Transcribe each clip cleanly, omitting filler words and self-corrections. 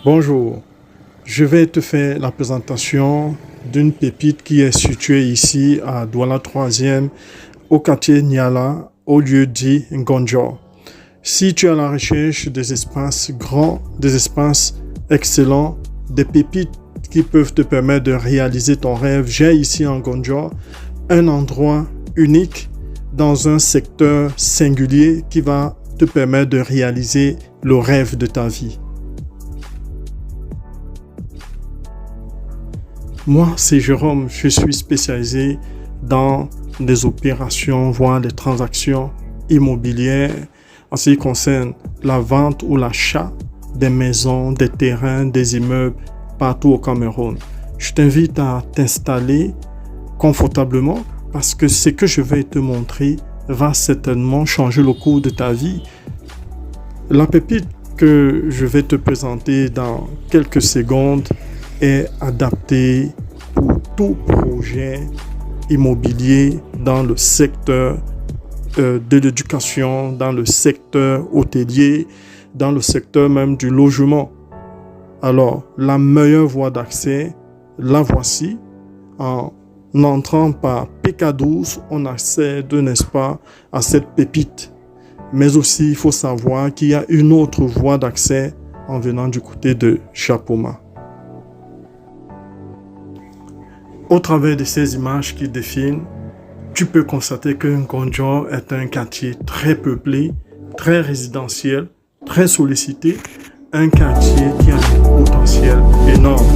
Bonjour, je vais te faire la présentation d'une pépite qui est située ici à Douala 3e, au quartier Niala, au lieu dit Ngonjo. Si tu es à la recherche des espaces grands, des espaces excellents, des pépites qui peuvent te permettre de réaliser ton rêve, j'ai ici en Ngonjo un endroit unique dans un secteur singulier qui va te permettre de réaliser le rêve de ta vie. Moi, c'est Jérôme, je suis spécialisé dans des opérations, voire des transactions immobilières en ce qui concerne la vente ou l'achat des maisons, des terrains, des immeubles partout au Cameroun. Je t'invite à t'installer confortablement parce que ce que je vais te montrer va certainement changer le cours de ta vie. La pépite que je vais te présenter dans quelques secondes est adapté pour tout projet immobilier dans le secteur de l'éducation, dans le secteur hôtelier, dans le secteur même du logement. Alors, la meilleure voie d'accès, la voici. En entrant par PK12, on accède, n'est-ce pas, à cette pépite. Mais aussi, il faut savoir qu'il y a une autre voie d'accès en venant du côté de Chapoma. Au travers de ces images qui défilent, tu peux constater que Ngonjo est un quartier très peuplé, très résidentiel, très sollicité, un quartier qui a un potentiel énorme.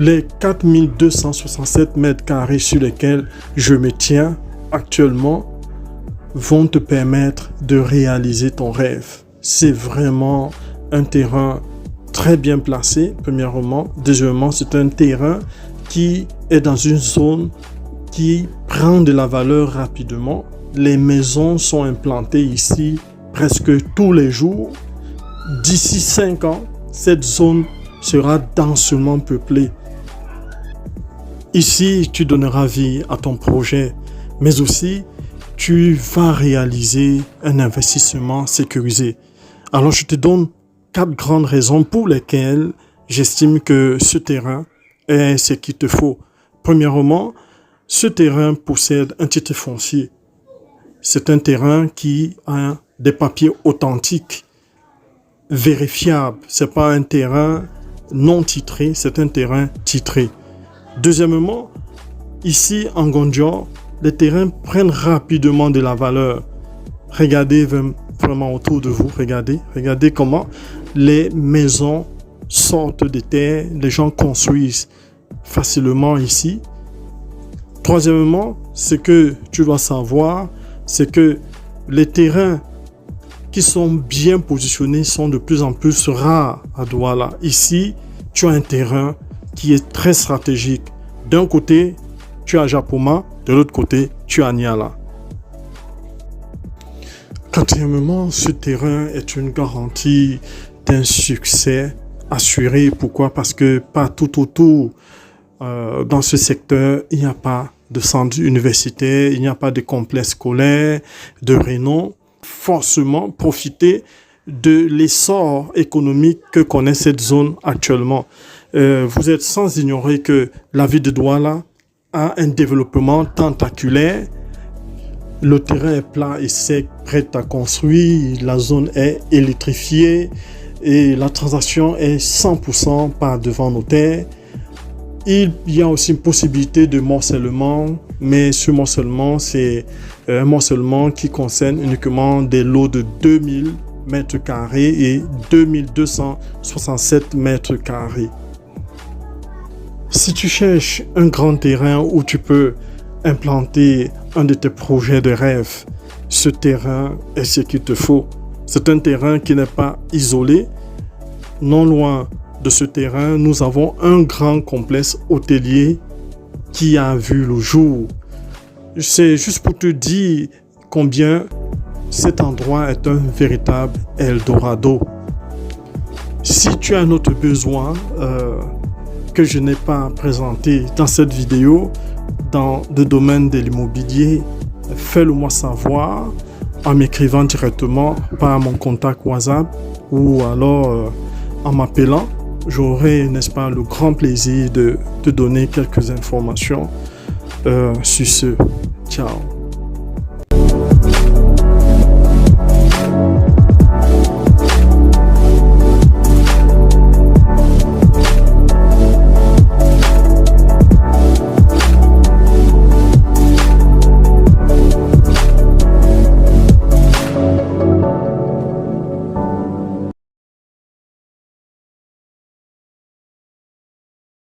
Les 4267 mètres carrés sur lesquels je me tiens actuellement vont te permettre de réaliser ton rêve. C'est vraiment un terrain très bien placé, premièrement. Deuxièmement, c'est un terrain qui est dans une zone qui prend de la valeur rapidement. Les maisons sont implantées ici presque tous les jours. D'ici 5 ans, cette zone sera densément peuplée. Ici, tu donneras vie à ton projet, mais aussi tu vas réaliser un investissement sécurisé. Alors, je te donne 4 grandes raisons pour lesquelles j'estime que ce terrain est ce qu'il te faut. Premièrement, ce terrain possède un titre foncier. C'est un terrain qui a des papiers authentiques, vérifiables. Ce n'est pas un terrain non titré, c'est un terrain titré. Deuxièmement, ici en Ngonjo, les terrains prennent rapidement de la valeur. Regardez vraiment autour de vous, regardez comment les maisons sortent de terre, les gens construisent facilement ici. Troisièmement, ce que tu dois savoir, c'est que les terrains qui sont bien positionnés sont de plus en plus rares à Douala. Ici, tu as un terrain qui est très stratégique. D'un côté, tu as Chapoma, de l'autre côté, tu as Niala. Quatrièmement, ce terrain est une garantie d'un succès assuré. Pourquoi? Parce que partout autour, dans ce secteur, il n'y a pas de centre universitaire, il n'y a pas de complexe scolaire, de renom. Forcément, profiter de l'essor économique que connaît cette zone actuellement. Vous êtes sans ignorer que la ville de Douala a un développement tentaculaire. Le terrain est plat et sec, prêt à construire. La zone est électrifiée et la transaction est 100% par devant notaire. Il y a aussi une possibilité de morcellement, mais ce morcellement, c'est un morcellement qui concerne uniquement des lots de 2000 mètres carrés et 2267 mètres carrés. Si tu cherches un grand terrain où tu peux implanter un de tes projets de rêve, ce terrain est ce qu'il te faut. C'est un terrain qui n'est pas isolé. Non loin de ce terrain, nous avons un grand complexe hôtelier qui a vu le jour. C'est juste pour te dire combien cet endroit est un véritable Eldorado. Si tu as un autre besoin que je n'ai pas présenté dans cette vidéo, dans le domaine de l'immobilier, fais-le moi savoir en m'écrivant directement par mon contact WhatsApp ou alors en m'appelant. J'aurai, n'est-ce pas, le grand plaisir de te donner quelques informations sur ce. Ciao.